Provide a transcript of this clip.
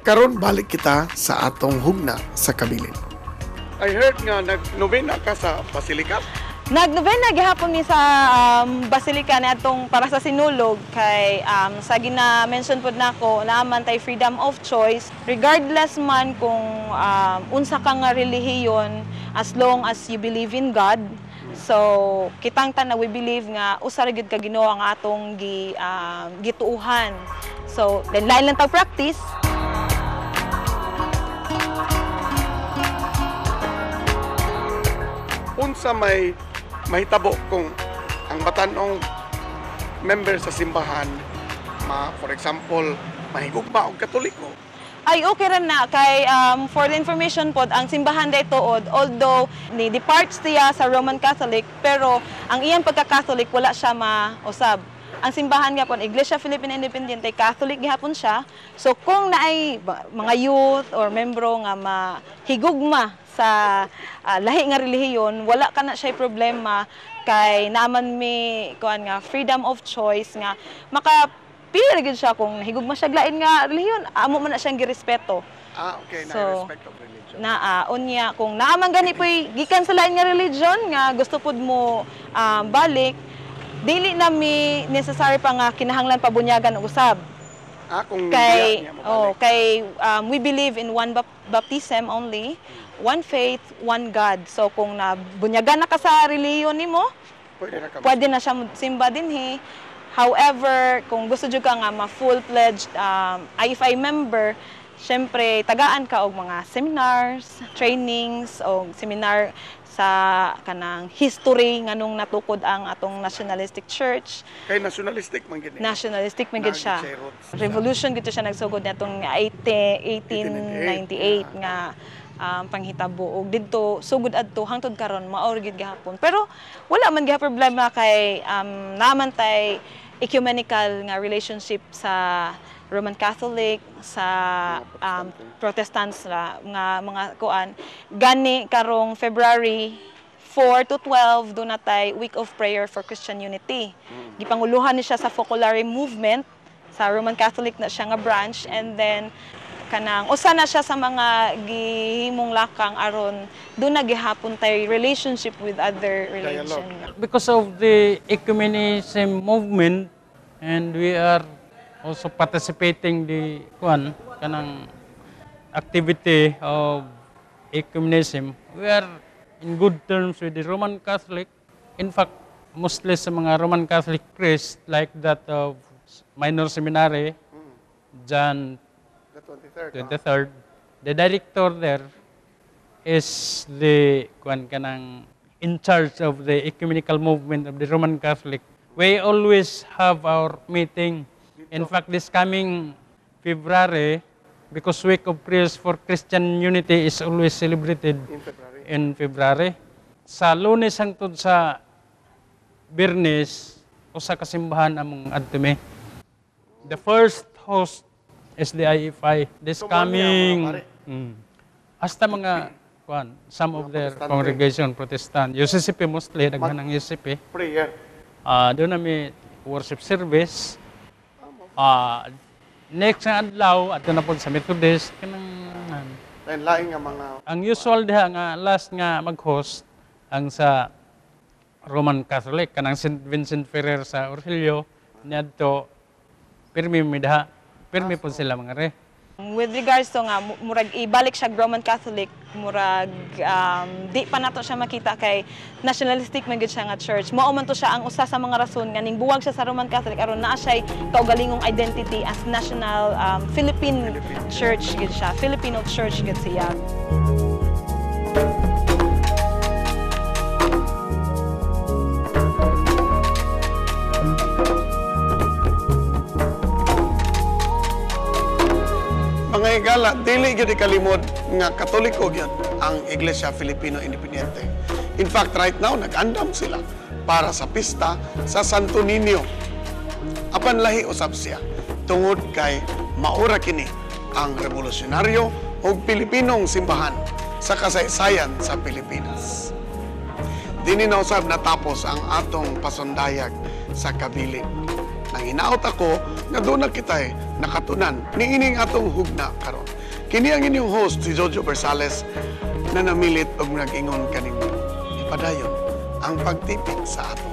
Karon balik kita sa atong hugna sa kabilin. I heard nga nag-novena ka sa Basilica. Nag-novena gihapon mi sa Basilica na atong para sa sinulog kay sa gina-mention pod nako naaman tay freedom of choice regardless man kung unsa ka nga relihiyon as long as you believe in God. So kitang tanan we believe nga usa ra gyud ka Ginoo ang atong gituuhan. So lain lang tag practice. Unsa may mahitabo kung ang batanong member sa simbahan for example mahigugma og Katoliko? Ay okay ra na kay for the information pod ang simbahan daytood although ni departs siya sa Roman Catholic pero ang iyang pagka-Catholic wala siya mausab. Ang simbahan gapon Iglesia Filipina Independiente Catholic gihapon siya. So kung naay mga youth or membro nga mahigugma sa lahi nga relihiyon, wala ka na siya problema kay naman mi kuan nga freedom of choice nga makapili gid siya kung higugma siya lain nga relihiyon, amo man na siyang girespeto. Okay, na So, respect of religion. unya kung naaman gani poy gikan sa lain nga religion nga gusto pud mo balik, dili na mi necessary pa nga kinahanglan pabunyagan og usab. Kung Kay niya mabalik. we believe in one baptism only, one faith, one God. So kung nabunyagan na ka sa relihiyon nimo, pwede na siya simba dinhi. However, kung gusto jud ka nga ma-full-fledged IFI member, syempre tagaan ka og mga seminars, trainings o seminar sa kanang history nganong natukod ang atong nationalistic church. Kay nationalistic man gid. Nationalistic man gid siya. Revolution gid siya nagsugod natong 1898 nga panghitabo og didto sugod adto hangtod karon mao gid gihapon. Pero wala man gyud problema kay naman tay ecumenical nga relationship sa Roman Catholic sa Protestants nga mga kuan gani karong February 4 to 12 do natay Week of Prayer for Christian Unity. Gipanguluhan ni siya sa Focolare movement sa Roman Catholic na siya nga branch and then kanang usa na siya sa mga gihimong lakang aron do na gihapon tay relationship with other religion. Because of the ecumenism movement and we are also participating the kanang activity of ecumenism. We are in good terms with the Roman Catholic. In fact, mostly sa mga Roman Catholic priests like that of Minor Seminary, John The 23rd. 23rd, the director there is the kanang in charge of the ecumenical movement of the Roman Catholic. We always have our meeting. In fact, this coming February, because Week of Prayers for Christian Unity is always celebrated in February. Sa Lunes hangtod sa Biyernes, usa ka simbahan among adtumi. The first host is the IFI. This coming hasta mga some of their congregation Protestant. UCCP mostly daghan ang UCCP. Prayer. Doon nami worship service. Next nga adlaw adto na pod sa Methodist kanang Lain nga mga ang usual diha nga last nga mag-host ang sa Roman Catholic kanang St. Vincent Ferrer sa Orhilio niadto pirmi mi diha pirmi pod sila mga re. With regards to nga murag ibalik siya Roman Catholic, murag di pa nato siya makita kay nationalistic man gid siya nga church. Mao man to siya ang usa sa mga rason nga ning buwag siya sa Roman Catholic aron naa siya kaugalingong identity as national Philippine church gid siya. Filipino church gid siya. mga higala, dili gyud kalimod nga Katoliko gyud ang Iglesia Filipino Independiente. In fact, right now nag-andam sila para sa pista sa Santo Niño. Apan lahi usab siya tungod kay maura kini ang revolusyonaryo ug Pilipinong simbahan sa kasaysayan sa Pilipinas. Dini na usab natapos ang atong pasundayag sa kabilin. Nanginaot ako nga doon na kita'y nakatunan niining atong hugna karon. Kini ang inyong host si Jojo Bersales na namilit og nag-ingon kaning ipadayon ang pagtipid sa atong